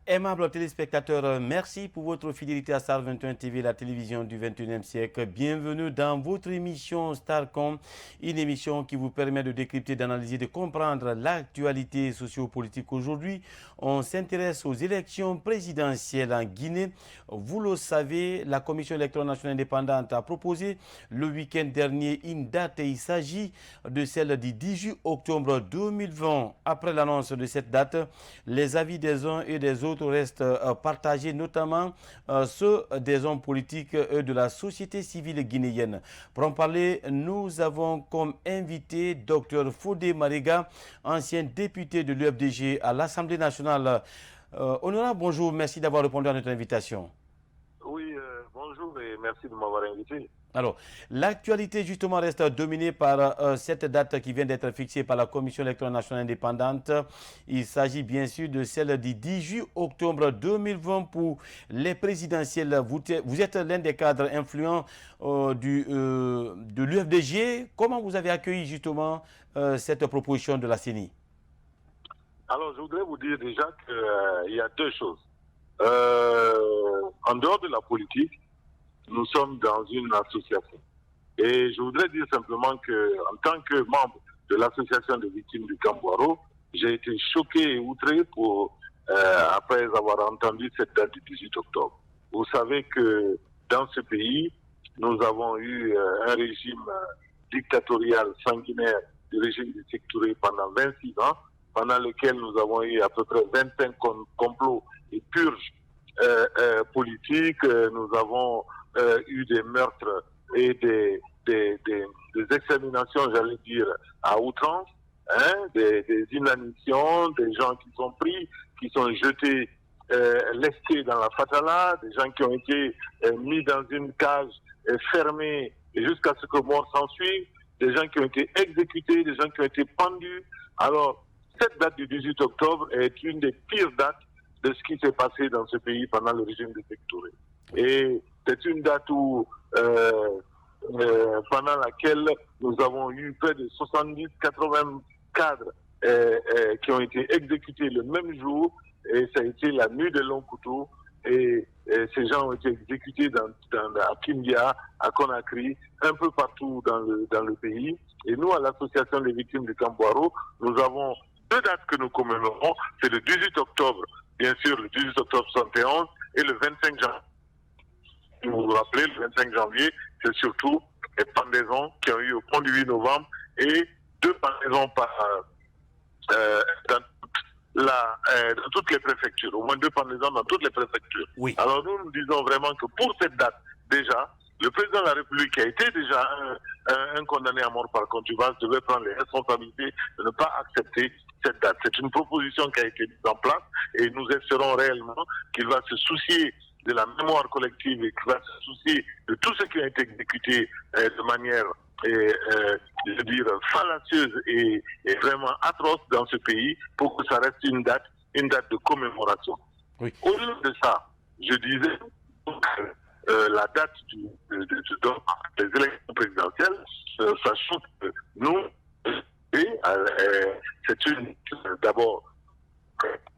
Aimables téléspectateurs, merci pour votre fidélité à Star 21 TV, la télévision du 21e siècle. Bienvenue dans votre émission Starcom, une émission qui vous permet de décrypter, d'analyser, de comprendre l'actualité sociopolitique. Aujourd'hui, on s'intéresse aux élections présidentielles en Guinée. Vous le savez, la Commission électorale nationale indépendante a proposé le week-end dernier une date et il s'agit de celle du 18 octobre 2020. Après l'annonce de cette date, les avis des uns et des autres restent partagés, notamment ceux des hommes politiques et de la société civile guinéenne. Pour en parler, nous avons comme invité Dr Fodé Mariga, ancien député de l'UFDG à l'Assemblée nationale. Honorable, bonjour, merci d'avoir répondu à notre invitation. Oui, bonjour et merci de m'avoir invité. Alors, l'actualité justement reste dominée par cette date qui vient d'être fixée par la Commission électorale nationale indépendante. Il s'agit bien sûr de celle du 18 octobre 2020 pour les présidentielles. Vous êtes l'un des cadres influents de l'UFDG. Comment vous avez accueilli justement cette proposition de la CENI? Alors, je voudrais vous dire déjà qu'il y a deux choses. En dehors de la politique, nous sommes dans une association. Et je voudrais dire simplement qu'en tant que membre de l'association des victimes du Camp-Boiro, j'ai été choqué et outré après avoir entendu cette date du 18 octobre. Vous savez que dans ce pays, nous avons eu un régime dictatorial sanguinaire du régime de Sékou Touré pendant 26 ans, pendant lequel nous avons eu à peu près 25 complots et purges politiques. Nous avons eu des meurtres et des exterminations, j'allais dire, à outrance, des inanitions, des gens qui sont pris, qui sont jetés, lestés dans la fatala, des gens qui ont été mis dans une cage fermée jusqu'à ce que mort s'ensuive, des gens qui ont été exécutés, des gens qui ont été pendus. Alors, cette date du 18 octobre est une des pires dates de ce qui s'est passé dans ce pays pendant le régime de Sékou Touré. Et c'est une date où, pendant laquelle nous avons eu près de 70-80 cadres qui ont été exécutés le même jour, et ça a été la nuit des longs couteaux, et ces gens ont été exécutés à Kindia, à Conakry, un peu partout dans le pays. Et nous, à l'association des victimes du Camp-Boiro, nous avons deux dates que nous commémorons. C'est le 18 octobre, bien sûr, le 18 octobre 71 et le 25 janvier. Vous vous rappelez, le 25 janvier, c'est surtout les pendaisons qui ont eu au pont du 8 novembre et deux pendaisons dans toutes les préfectures, au moins deux pendaisons dans toutes les préfectures. Oui. Alors nous disons vraiment que pour cette date, déjà, le président de la République, qui a été déjà un condamné à mort par contumace, devait prendre les responsabilités de ne pas accepter cette date. C'est une proposition qui a été mise en place et nous espérons réellement qu'il va se soucier de la mémoire collective et qu'il va se soucier de tous ceux qui ont été exécutés de manière, je veux dire, fallacieuse et vraiment atroce dans ce pays pour que ça reste une date de commémoration. Oui. Au-delà de ça, je disais la date des élections présidentielles, sachant que nous, d'abord,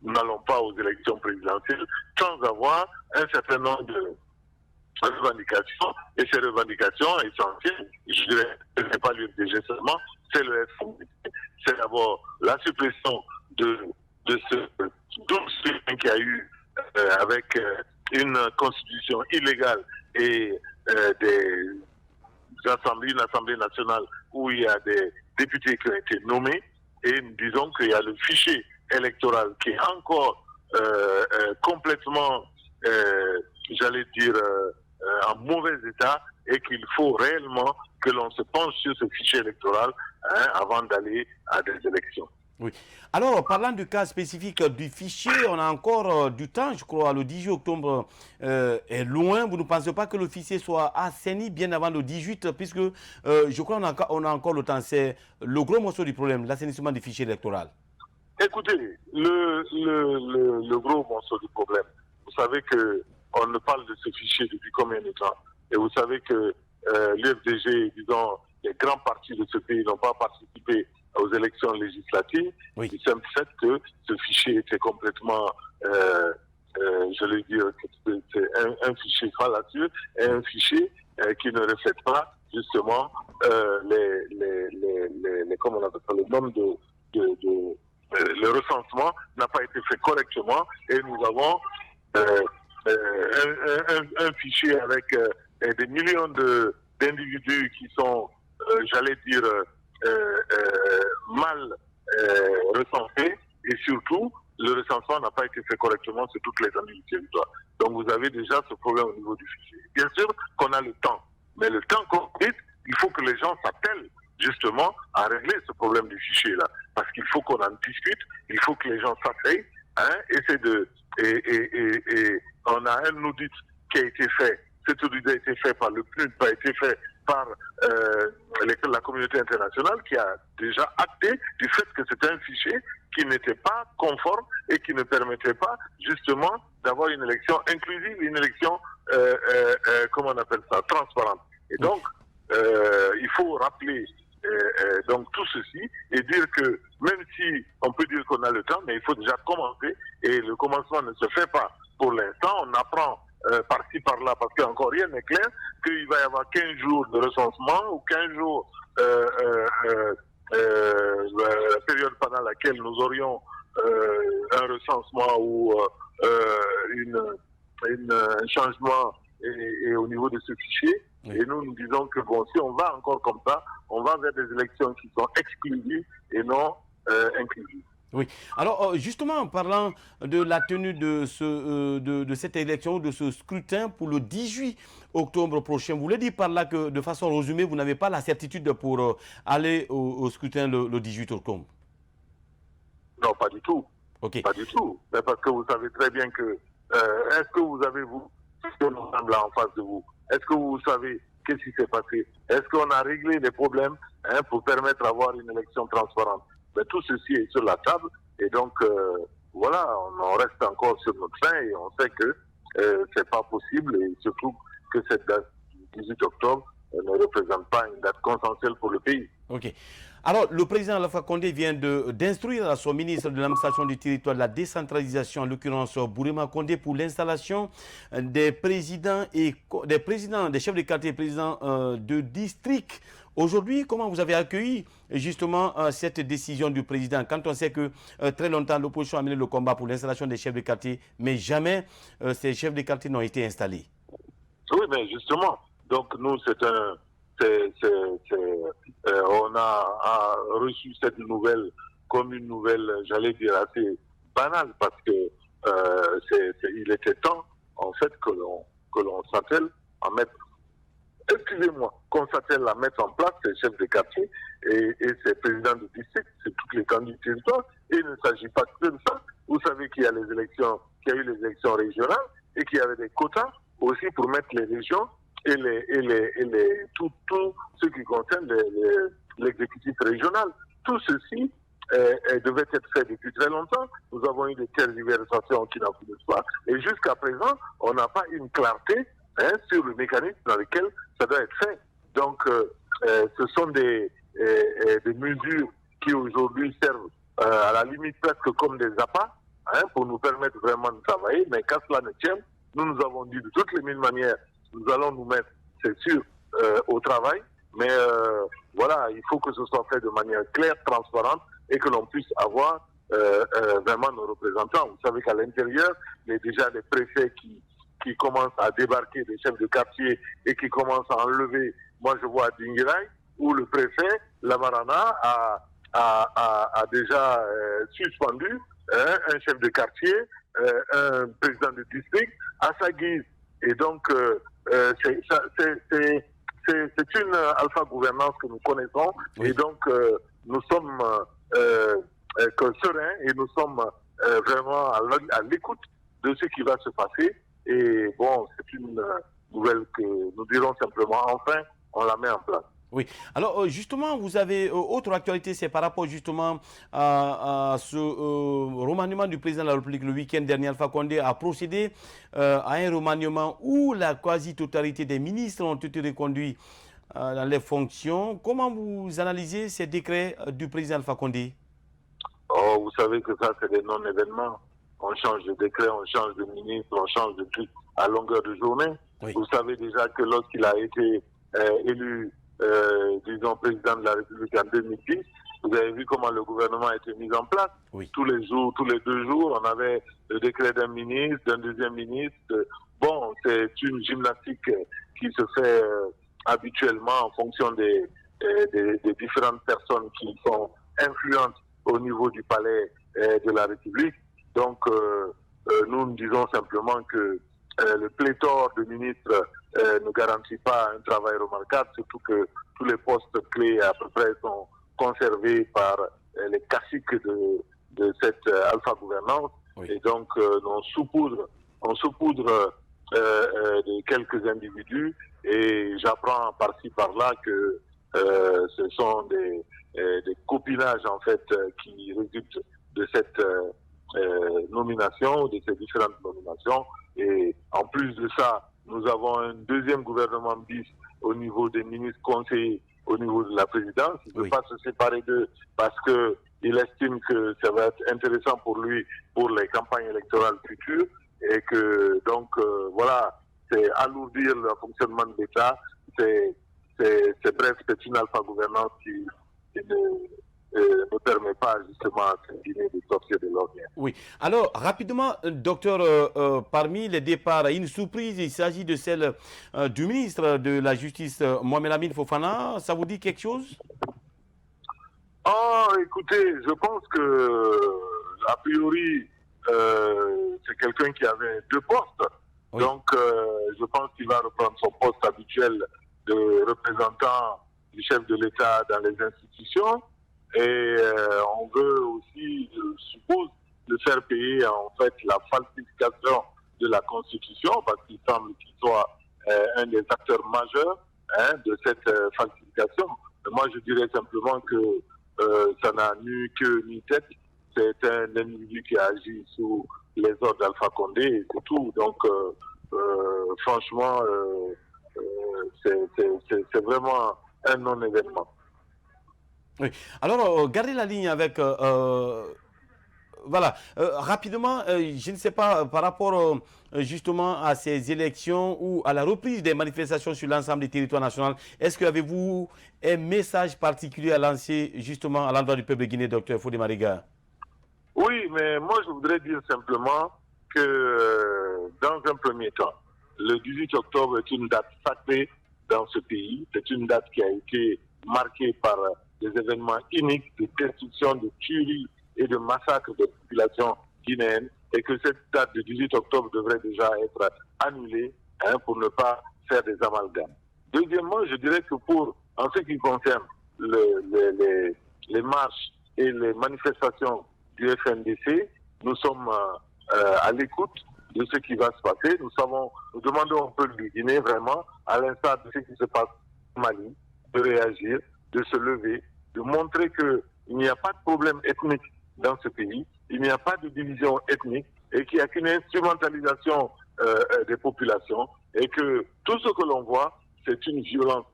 nous n'allons pas aux élections présidentielles sans avoir un certain nombre de revendications, et ces revendications essentielles, je dirais, ce n'est pas l'UFDG seulement, c'est le FMI. C'est d'abord la suppression de ce double qu'il y a eu avec une constitution illégale et une assemblée nationale où il y a des députés qui ont été nommés, et nous disons qu'il y a le fichier électoral qui est encore complètement, j'allais dire, en mauvais état, et qu'il faut réellement que l'on se penche sur ce fichier électoral avant d'aller à des élections. Oui. Alors, parlant du cas spécifique du fichier, on a encore du temps, je crois, le 18 octobre est loin. Vous ne pensez pas que le fichier soit assaini bien avant le 18, puisque je crois qu'on a encore le temps. C'est le gros morceau du problème, l'assainissement du fichier électoral. Écoutez, le gros morceau du problème, vous savez qu'on ne parle de ce fichier depuis combien de temps? Et vous savez que l'UFDG, disons, les grands partis de ce pays n'ont pas participé aux élections législatives. Oui. Du simple fait que ce fichier était complètement je vais dire que c'est un fichier fallacieux et un fichier qui ne reflète pas justement comment on appelle ça, le nombre le recensement n'a pas été fait correctement et nous avons un fichier avec des millions d'individus qui sont, j'allais dire, mal recensés et surtout, le recensement n'a pas été fait correctement sur toutes les années du territoire. Donc vous avez déjà ce problème au niveau du fichier. Bien sûr qu'on a le temps, mais le temps qu'on quitte, il faut que les gens s'appellent justement à régler ce problème du fichier-là. Parce qu'il faut qu'on en discute, il faut que les gens s'asseyent, et on a un audit qui a été fait. Cet audit a été fait par le PNUD, a été fait par la communauté internationale qui a déjà acté du fait que c'était un fichier qui n'était pas conforme et qui ne permettait pas justement d'avoir une élection inclusive, une élection, comment on appelle ça, transparente. Et donc, il faut rappeler donc tout ceci et dire que même si on peut dire qu'on a le temps, mais il faut déjà commencer et le commencement ne se fait pas pour l'instant. On apprend par-ci par-là parce qu'encore rien n'est clair qu'il va y avoir 15 jours de recensement ou 15 jours la période pendant laquelle nous aurions un recensement ou un changement et au niveau de ce fichier. Oui. Et nous disons que bon, si on va encore comme ça, on va vers des élections qui sont exclusives et non inclusives. Oui. Alors, justement, en parlant de la tenue de cette élection, de ce scrutin pour le 18 octobre prochain, vous voulez dire par là que, de façon résumée, vous n'avez pas la certitude pour aller au scrutin le 18 octobre? Non, pas du tout. Okay. Pas du tout. Mais parce que vous savez très bien que, est-ce que vous avez, vous, ce que nous semble en face de vous? Est-ce que vous savez qu'est-ce qui s'est passé? Est-ce qu'on a réglé les problèmes pour permettre d'avoir une élection transparente? Mais tout ceci est sur la table et donc voilà, on reste encore sur notre fin et on sait que c'est pas possible et surtout que cette date du 18 octobre ne représente pas une date consensuelle pour le pays. Ok. Alors, le président Alpha Condé vient d'instruire à son ministre de l'administration du territoire de la décentralisation, en l'occurrence Bourema Condé, pour l'installation des présidents et des chefs de quartier, présidents de district. Aujourd'hui, comment vous avez accueilli justement cette décision du président quand on sait que très longtemps l'opposition a mené le combat pour l'installation des chefs de quartier, mais jamais ces chefs de quartier n'ont été installés? Oui, mais justement, donc nous on a reçu cette nouvelle comme une nouvelle, j'allais dire, assez banale parce que il était temps en fait que l'on s'attelle à mettre, qu'on s'attelle à mettre en place ces chefs de quartier et ces présidents de district, c'est toutes les candidats du territoire. Et il ne s'agit pas que de ça. Vous savez qu'il y a eu les élections régionales et qu'il y avait des quotas aussi pour mettre les régions et tout ce qui concerne l'exécutif régional. Tout ceci devait être fait depuis très longtemps. Nous avons eu des tergiversations qui n'en finissent pas. Et jusqu'à présent, on n'a pas une clarté sur le mécanisme dans lequel ça doit être fait. Donc, ce sont des mesures qui aujourd'hui servent à la limite presque comme des appâts pour nous permettre vraiment de travailler. Mais qu'à cela ne tienne, nous avons dit de toutes les mille manières, nous allons nous mettre, c'est sûr, au travail. Mais voilà, il faut que ce soit fait de manière claire, transparente et que l'on puisse avoir vraiment nos représentants. Vous savez qu'à l'intérieur, il y a déjà des préfets qui commencent à débarquer, des chefs de quartier et qui commencent à enlever. Moi, je vois à Dingirai où le préfet, Lamarana, a déjà suspendu un chef de quartier, un président de district à sa guise. Et donc, c'est une alpha-gouvernance que nous connaissons. Oui. Et donc, nous sommes sereins et nous sommes vraiment à l'écoute de ce qui va se passer. Et bon, c'est une nouvelle que nous dirons simplement, enfin, on la met en place. Oui. Alors, justement, vous avez autre actualité, c'est par rapport justement à ce remaniement du président de la République le week-end dernier. Alpha Condé a procédé à un remaniement où la quasi-totalité des ministres ont été reconduits dans les fonctions. Comment vous analysez ces décrets du président Alpha Condé? Oh, vous savez que ça, c'est des non-événements. on change de décret, on change de ministre, on change de truc à longueur de journée. Oui. Vous savez déjà que lorsqu'il a été élu, disons, président de la République en 2010, vous avez vu comment le gouvernement a été mis en place. Oui. Tous les jours, tous les 2 jours, on avait le décret d'un ministre, d'un deuxième ministre. Bon, c'est une gymnastique qui se fait habituellement en fonction des différentes personnes qui sont influentes au niveau du palais de la République. Donc, nous disons simplement que le pléthore de ministres ne garantit pas un travail remarquable, surtout que tous les postes clés à peu près sont conservés par les caciques de cette alpha-gouvernance. Oui. Et donc, on saupoudre de quelques individus, et j'apprends par-ci par-là que ce sont des copinages en fait qui résultent de cette nomination, de ces différentes nominations. Et en plus de ça, nous avons un deuxième gouvernement bis au niveau des ministres conseillers au niveau de la présidence. Il ne Oui. peut pas se séparer d'eux parce qu'il estime que ça va être intéressant pour lui pour les campagnes électorales futures, et que donc voilà, c'est alourdir le fonctionnement de l'État. Bref, c'est une alpha-gouvernance qui ne permet pas justement à cette Guinée de sortir de l'ordre. Oui. Alors, rapidement, docteur, parmi les départs, une surprise, il s'agit de celle du ministre de la Justice, Mohamed Amin Fofana. Ça vous dit quelque chose? Oh, écoutez, je pense que, a priori, c'est quelqu'un qui avait 2 postes. Oui. Donc, je pense qu'il va reprendre son poste habituel de représentant du chef de l'État dans les institutions. Et on veut aussi, je suppose, le faire payer en fait la falsification de la Constitution, parce qu'il semble qu'il soit un des acteurs majeurs de cette falsification. Mais moi, je dirais simplement que ça n'a ni queue ni tête. C'est un individu qui agit sous les ordres d'Alpha Condé, et c'est tout. Donc, franchement, c'est vraiment un non-événement. Oui. Alors, gardez la ligne avec... voilà. Rapidement, je ne sais pas, par rapport justement à ces élections ou à la reprise des manifestations sur l'ensemble du territoire national, est-ce que avez-vous un message particulier à lancer justement à l'endroit du peuple guinéen, docteur Fodé Mariga? Oui, mais moi je voudrais dire simplement que dans un premier temps, le 18 octobre est une date sacrée dans ce pays. C'est une date qui a été marquée par des événements uniques de destruction, de tueries et de massacres de populations guinéennes, et que cette date du 18 octobre devrait déjà être annulée pour ne pas faire des amalgames. Deuxièmement, je dirais que en ce qui concerne les marches et les manifestations du FNDC, nous sommes à l'écoute de ce qui va se passer. Nous demandons au peuple du Guinée vraiment, à l'instar de ce qui se passe au Mali, de réagir, de se lever, de montrer qu'il n'y a pas de problème ethnique dans ce pays, il n'y a pas de division ethnique, et qu'il n'y a qu'une instrumentalisation des populations, et que tout ce que l'on voit, c'est une violence,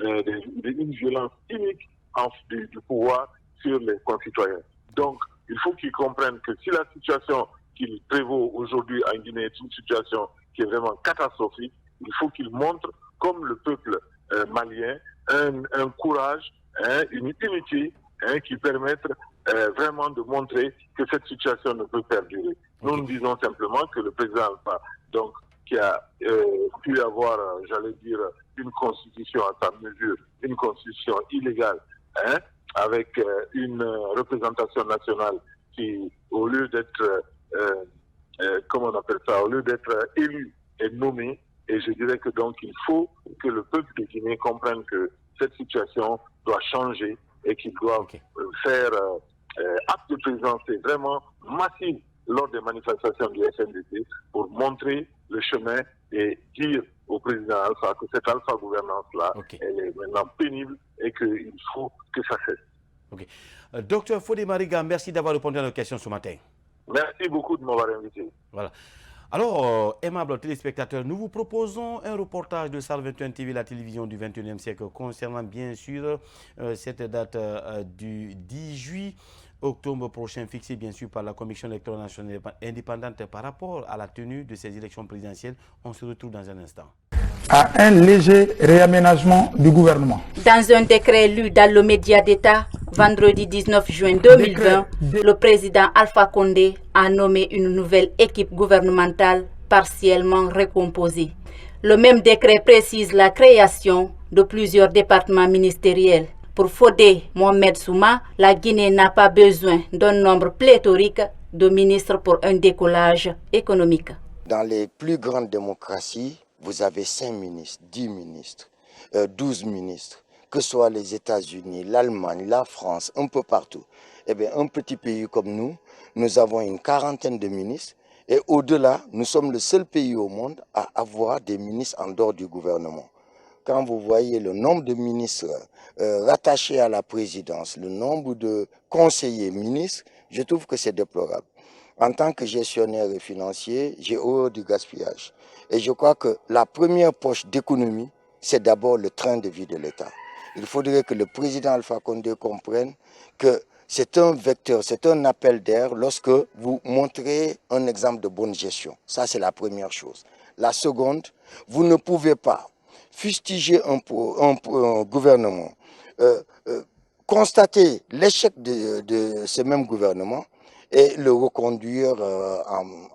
une violence unique du pouvoir sur les concitoyens. Donc, il faut qu'ils comprennent que si la situation qui prévaut aujourd'hui en Guinée est une situation qui est vraiment catastrophique, il faut qu'ils montrent, comme le peuple malien, un courage, une unité qui permettent vraiment de montrer que cette situation ne peut perdurer. Nous, nous disons simplement que le président Alpha, donc, qui a pu avoir, j'allais dire, une constitution à sa mesure, une constitution illégale, avec une représentation nationale qui, au lieu d'être, comment on appelle ça, au lieu d'être élu, est nommé. Et je dirais que donc il faut que le peuple de Guinée comprenne que cette situation doit changer et qu'il doit faire acte de présence vraiment massif lors des manifestations du FNDC pour montrer le chemin et dire au président Alpha que cette alpha-gouvernance-là, elle est maintenant pénible et qu'il faut que ça cesse. Docteur Fodé Mariga, merci d'avoir répondu à nos questions ce matin. Merci beaucoup de m'avoir invité. Voilà. Alors, aimables téléspectateurs, nous vous proposons un reportage de SAR 21 TV, la télévision du 21e siècle, concernant bien sûr cette date du 10 juillet octobre prochain fixé bien sûr par la Commission électorale nationale indépendante par rapport à la tenue de ces élections présidentielles. On se retrouve dans un instant. À un léger réaménagement du gouvernement. Dans un décret lu dans le média d'État, vendredi 19 juin 2020, le président Alpha Condé a nommé une nouvelle équipe gouvernementale partiellement recomposée. Le même décret précise la création de plusieurs départements ministériels. Pour Fodé Mohamed Souma, la Guinée n'a pas besoin d'un nombre pléthorique de ministres pour un décollage économique. Dans les plus grandes démocraties, vous avez 5 ministres, 10 ministres, 12 ministres, que ce soit les États-Unis, l'Allemagne, la France, un peu partout. Eh bien, un petit pays comme nous avons une quarantaine de ministres et au-delà, nous sommes le seul pays au monde à avoir des ministres en dehors du gouvernement. Quand vous voyez le nombre de ministres rattachés à la présidence, le nombre de conseillers ministres, je trouve que c'est déplorable. En tant que gestionnaire et financier, j'ai horreur du gaspillage. Et je crois que la première poche d'économie, c'est d'abord le train de vie de l'État. Il faudrait que le président Alpha Condé comprenne que c'est un vecteur, c'est un appel d'air lorsque vous montrez un exemple de bonne gestion. Ça, c'est la première chose. La seconde, vous ne pouvez pas fustiger un gouvernement, constater l'échec de ce même gouvernement et le reconduire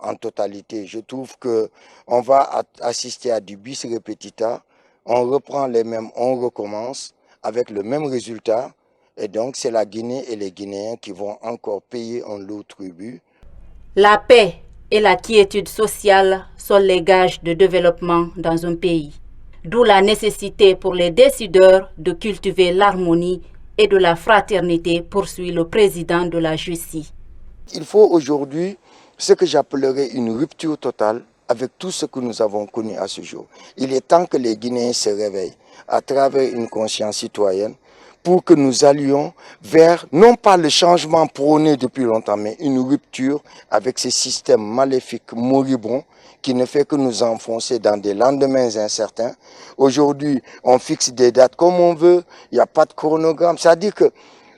en totalité. Je trouve qu'on va assister à du bis repetita, on reprend les mêmes, on recommence avec le même résultat et donc c'est la Guinée et les Guinéens qui vont encore payer un lourd tribut. La paix et la quiétude sociale sont les gages de développement dans un pays. D'où la nécessité pour les décideurs de cultiver l'harmonie et de la fraternité, poursuit le président de la Jussie. Il faut aujourd'hui ce que j'appellerais une rupture totale avec tout ce que nous avons connu à ce jour. Il est temps que les Guinéens se réveillent à travers une conscience citoyenne pour que nous allions vers, non pas le changement prôné depuis longtemps, mais une rupture avec ces systèmes maléfiques moribonds qui ne fait que nous enfoncer dans des lendemains incertains. Aujourd'hui, on fixe des dates comme on veut, il n'y a pas de chronogramme. C'est-à-dire que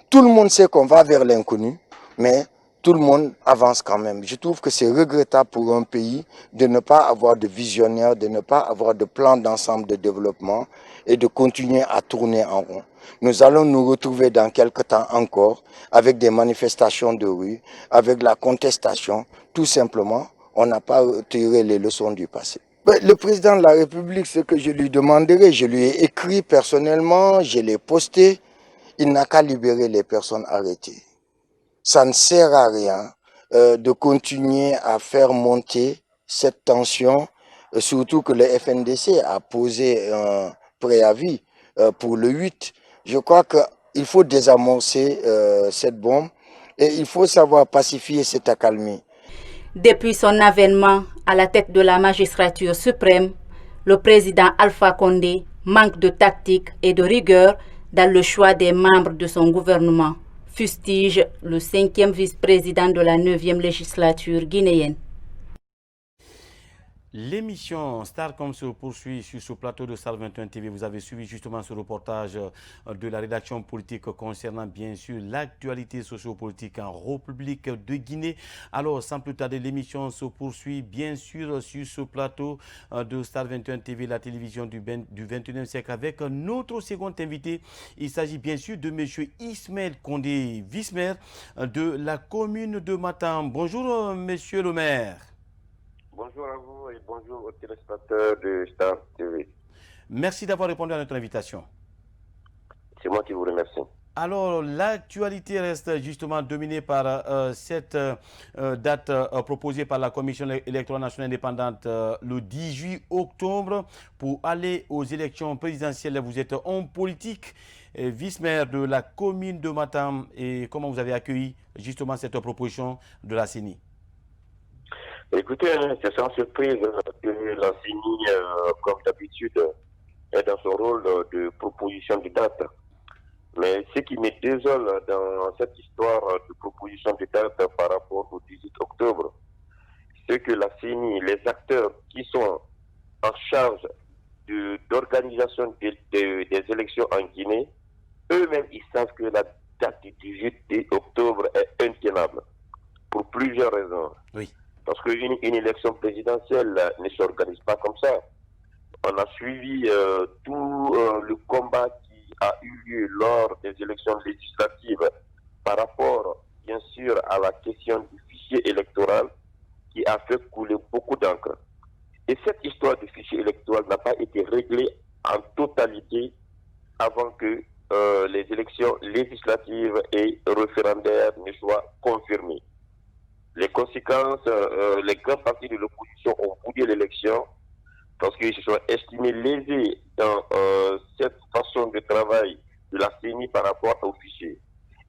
tout le monde sait qu'on va vers l'inconnu, mais tout le monde avance quand même. Je trouve que c'est regrettable pour un pays de ne pas avoir de visionnaire, de ne pas avoir de plan d'ensemble de développement et de continuer à tourner en rond. Nous allons nous retrouver dans quelques temps encore avec des manifestations de rue, avec la contestation. Tout simplement, on n'a pas tiré les leçons du passé. Le président de la République, ce que je lui demanderai, je lui ai écrit personnellement, je l'ai posté, il n'a qu'à libérer les personnes arrêtées. Ça ne sert à rien de continuer à faire monter cette tension, surtout que le FNDC a posé un préavis pour le 8. Je crois qu'il faut désamorcer cette bombe et il faut savoir pacifier cette accalmie. Depuis son avènement à la tête de la magistrature suprême, le président Alpha Condé manque de tactique et de rigueur dans le choix des membres de son gouvernement, fustige le 5e vice-président de la 9e législature guinéenne. L'émission Starcom se poursuit sur ce plateau de Star 21 TV. Vous avez suivi justement ce reportage de la rédaction politique concernant bien sûr l'actualité sociopolitique en République de Guinée. Alors sans plus tarder, l'émission se poursuit bien sûr sur ce plateau de Star 21 TV, la télévision du 21e siècle avec notre second invité. Il s'agit bien sûr de M. Ismaël Condé, vice-maire de la commune de Matam. Bonjour monsieur le maire. Bonjour à vous et bonjour aux téléspectateurs de Star TV. Merci d'avoir répondu à notre invitation. C'est moi qui vous remercie. Alors, l'actualité reste justement dominée par cette date proposée par la Commission électorale nationale indépendante le 18 octobre pour aller aux élections présidentielles. Vous êtes homme politique, vice-maire de la commune de Matam. Et comment vous avez accueilli justement cette proposition de la CENI? Écoutez, c'est sans surprise que la CENI, comme d'habitude, est dans son rôle de proposition de date. Mais ce qui me désole dans cette histoire de proposition de date par rapport au 18 octobre, c'est que la CENI, les acteurs qui sont en charge d'organisation des élections en Guinée, eux-mêmes, ils savent que la date du 18 octobre est intenable pour plusieurs raisons. Oui. Parce qu'une élection présidentielle ne s'organise pas comme ça. On a suivi tout le combat qui a eu lieu lors des élections législatives par rapport, bien sûr, à la question du fichier électoral qui a fait couler beaucoup d'encre. Et cette histoire du fichier électoral n'a pas été réglée en totalité avant que les élections législatives et référendaires ne soient confirmées. Les conséquences, les grands partis de l'opposition ont boudé l'élection parce qu'ils se sont estimés lésés dans cette façon de travail de la CENI par rapport au fichier.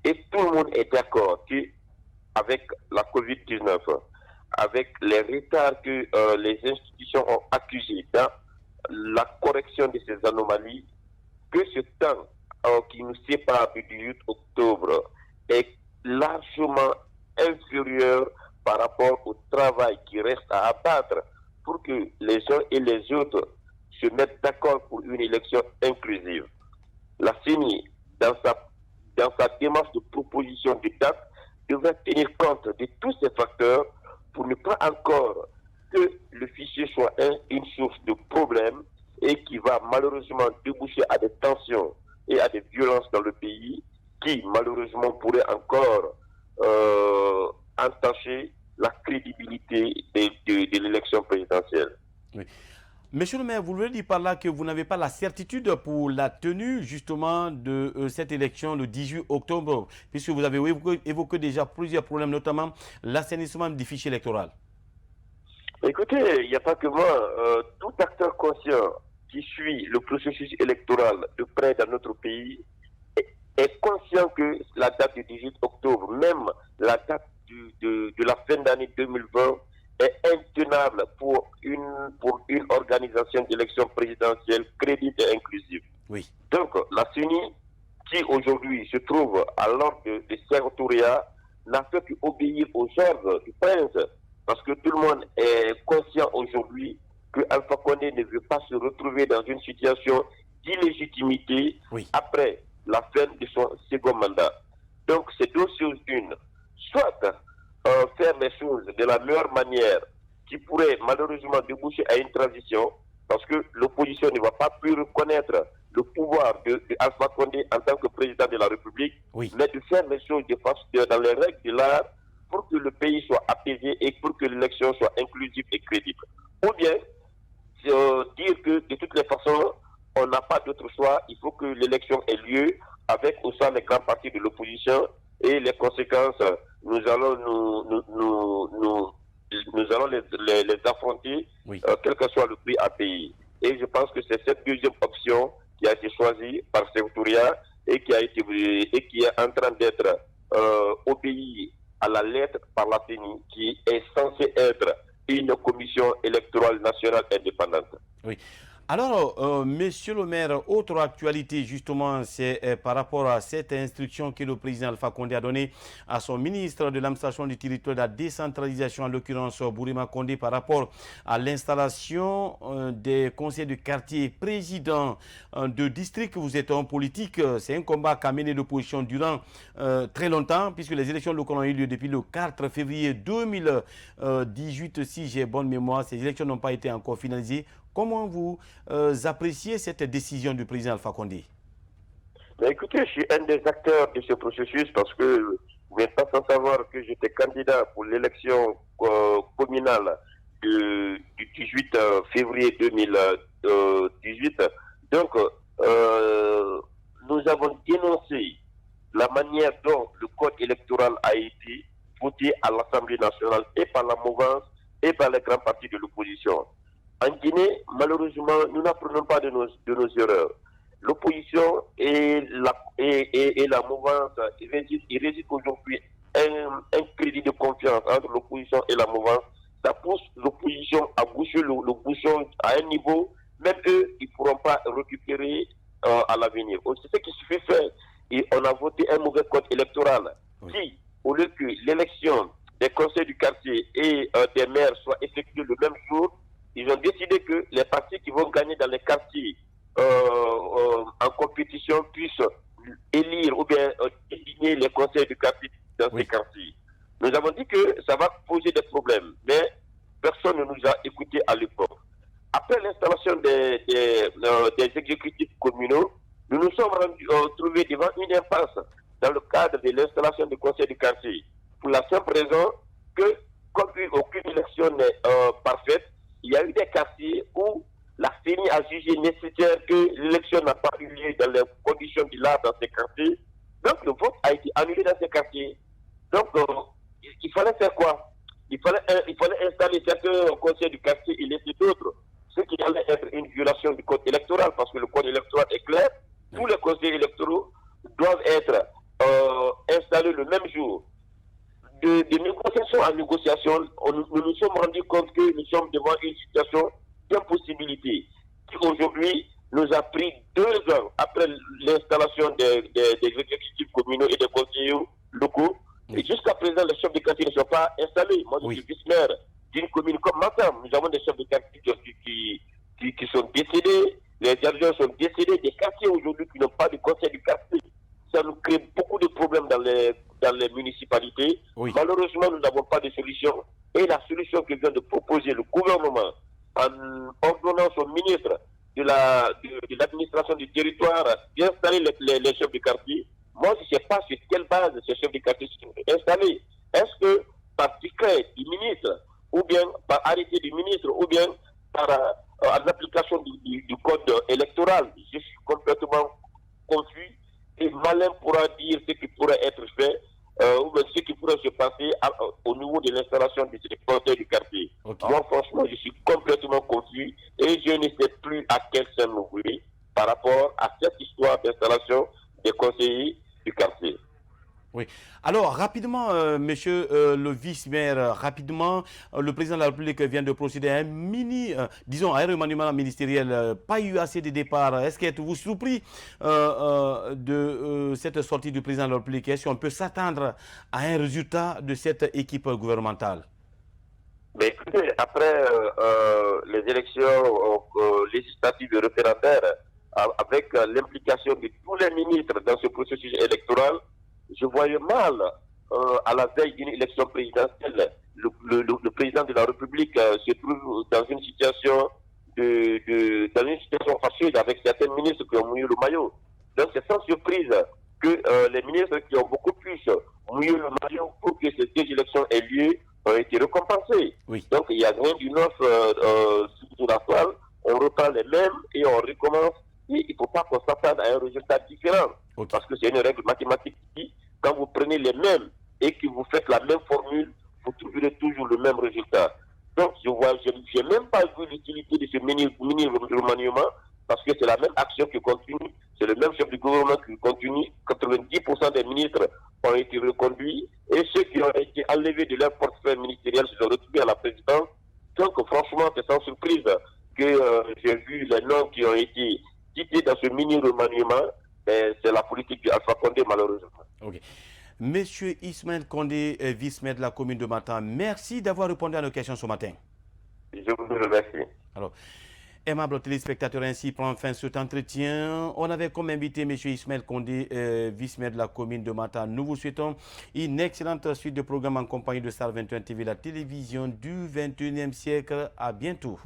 Et tout le monde est d'accord qu'avec la COVID-19, avec les retards que les institutions ont accusés dans la correction de ces anomalies, que ce temps qui nous sépare du 18 octobre est largement inférieur par rapport au travail qui reste à abattre pour que les uns et les autres se mettent d'accord pour une élection inclusive. La CENI, dans sa démarche de proposition de date, devrait tenir compte de tous ces facteurs pour ne pas encore que le fichier soit une source de problèmes et qui va malheureusement déboucher à des tensions et à des violences dans le pays qui malheureusement pourraient encore entacher la crédibilité de l'élection présidentielle. Oui. Monsieur le maire, vous voulez dire par là que vous n'avez pas la certitude pour la tenue justement de cette élection le 18 octobre, puisque vous avez évoqué déjà plusieurs problèmes, notamment l'assainissement du fichier électoral. Écoutez, il n'y a pas que moi. Tout acteur conscient qui suit le processus électoral de près dans notre pays est conscient que la date du 18 octobre, même la date de la fin d'année 2020, est intenable pour une organisation d'élection présidentielle crédible et inclusive. Oui. Donc, la CENI, qui aujourd'hui se trouve à l'ordre de Secretariat, n'a fait qu'obéir aux ordres du prince, parce que tout le monde est conscient aujourd'hui que Alpha Condé ne veut pas se retrouver dans une situation d'illégitimité après la fin de son second mandat. Donc, c'est deux choses une. Soit faire les choses de la meilleure manière qui pourrait malheureusement déboucher à une transition, parce que l'opposition ne va pas plus reconnaître le pouvoir de Alpha Condé en tant que président de la République, mais de faire les choses dans les règles de l'art pour que le pays soit apaisé et pour que l'élection soit inclusive et crédible. Ou bien dire que de toutes les façons, on n'a pas d'autre choix, il faut que l'élection ait lieu avec au sein des grands partis de l'opposition et les conséquences, nous allons les affronter, quel que soit le prix à payer. Et je pense que c'est cette deuxième option qui a été choisie par Secretariat et qui est en train d'être obéie à la lettre par la CENI, qui est censée être une commission électorale nationale indépendante. Oui. Alors, monsieur le maire, autre actualité justement, c'est par rapport à cette instruction que le président Alpha Condé a donnée à son ministre de l'administration du territoire de la décentralisation, en l'occurrence Bourima Condé, par rapport à l'installation des conseils de quartier, président de district. Vous êtes en politique, c'est un combat qu'a mené l'opposition durant très longtemps, puisque les élections locales ont eu lieu depuis le 4 février 2018, si j'ai bonne mémoire. Ces élections n'ont pas été encore finalisées. Comment vous appréciez cette décision du président Alpha Condé? Écoutez, je suis un des acteurs de ce processus parce que vous n'êtes pas sans savoir que j'étais candidat pour l'élection communale du 18 février 2018. Donc, nous avons dénoncé la manière dont le code électoral a été voté à l'Assemblée nationale et par la mouvance et par les grands partis de l'opposition. En Guinée, malheureusement, nous n'apprenons pas de nos erreurs. L'opposition et la mouvance, il réside aujourd'hui un crédit de confiance entre l'opposition et la mouvance. Ça pousse l'opposition à boucher le bouchon à un niveau, même eux, ils ne pourront pas récupérer à l'avenir. C'est ce qui se fait faire. Et on a voté un mauvais code électoral. Si, au lieu que l'élection des conseils du quartier et des maires soit effectuée le même jour, ils ont décidé que les partis qui vont gagner dans les quartiers en compétition puissent élire ou bien désigner les conseils du quartier dans ces quartiers. Nous avons dit que ça va poser des problèmes, mais personne ne nous a écoutés à l'époque. Après l'installation des exécutifs communaux, nous nous sommes trouvés devant une impasse dans le cadre de l'installation du conseil du quartier. Pour la simple raison que, comme aucune élection n'est parfaite, il y a eu des quartiers où la CENI a jugé nécessaire que l'élection n'a pas eu lieu dans les conditions de l'art dans ces quartiers. Donc le vote a été annulé dans ces quartiers. Donc il fallait faire quoi? Il fallait installer certains conseils du quartier et laisser d'autres. Ce qui allait être une violation du code électoral, parce que le code électoral est clair. Tous les conseils électoraux doivent être installés le même jour. De négociation en négociation, nous nous sommes rendus compte que nous sommes devant une situation d'impossibilité qui aujourd'hui nous a pris 2 ans après l'installation des exécutifs communaux et des conseillers locaux. Et jusqu'à présent, les chefs de quartier ne sont pas installés. Moi, je suis vice-maire d'une commune comme Matam. Nous avons des chefs de quartier qui sont décédés, les adjoints sont décédés, des quartiers aujourd'hui qui n'ont pas de conseil du quartier. Ça nous crée beaucoup de problèmes dans les municipalités. Oui. Malheureusement, nous n'avons pas de solution. Et la solution que vient de proposer le gouvernement en ordonnant son ministre de l'administration du territoire d'installer les chefs de quartier, moi, je ne sais pas sur quelle base ces chefs de quartier sont installés. Est-ce que par décret du ministre, ou bien par arrêté du ministre, ou bien par l'application du code électoral? Je suis complètement confus. Et malin pourra dire ce qui pourrait être fait, ou bien ce qui pourrait se passer au niveau de l'installation du conseil du quartier. Okay. Moi, franchement, je suis complètement confus et je ne sais plus à quel sein nous vouler par rapport à cette histoire d'installation des conseillers du quartier. Oui. Alors, rapidement, monsieur le vice-maire, rapidement, le président de la République vient de procéder à un remaniement ministériel, pas eu assez de départ. Est-ce que êtes-vous surpris de cette sortie du président de la République? Est-ce qu'on peut s'attendre à un résultat de cette équipe gouvernementale? Mais écoutez, après les élections législatives et référendaires, avec l'implication de tous les ministres dans ce processus électoral, je voyais mal, à la veille d'une élection présidentielle, le président de la République se trouve dans une situation fâcheuse avec certains ministres qui ont mouillé le maillot. Donc c'est sans surprise que les ministres qui ont beaucoup plus mouillé le maillot pour que ces 2 élections aient lieu ont été récompensés. Oui. Donc il n'y a rien du neuf sous la toile. On reprend les mêmes et on recommence. Et il ne faut pas qu'on s'attende à un résultat différent. Okay. Parce que c'est une règle mathématique qui, quand vous prenez les mêmes et que vous faites la même formule, vous trouverez toujours le même résultat. Donc, je n'ai même pas vu l'utilité de ce mini-remaniement parce que c'est la même action qui continue, c'est le même chef du gouvernement qui continue. 90% des ministres ont été reconduits et ceux qui ont été enlevés de leur portefeuille ministériel se sont retrouvés à la présidence. Donc, franchement, c'est sans surprise que j'ai vu les noms qui ont été quittés dans ce mini-remaniement. C'est la politique d'Alpha Condé, malheureusement. Okay. Monsieur Ismaël Condé, vice-maire de la commune de Matam, merci d'avoir répondu à nos questions ce matin. Je vous remercie. Alors, aimables téléspectateurs, ainsi prend fin cet entretien. On avait comme invité M. Ismaël Condé, vice-maire de la commune de Matam. Nous vous souhaitons une excellente suite de programmes en compagnie de Star 21 TV, la télévision du 21e siècle. À bientôt.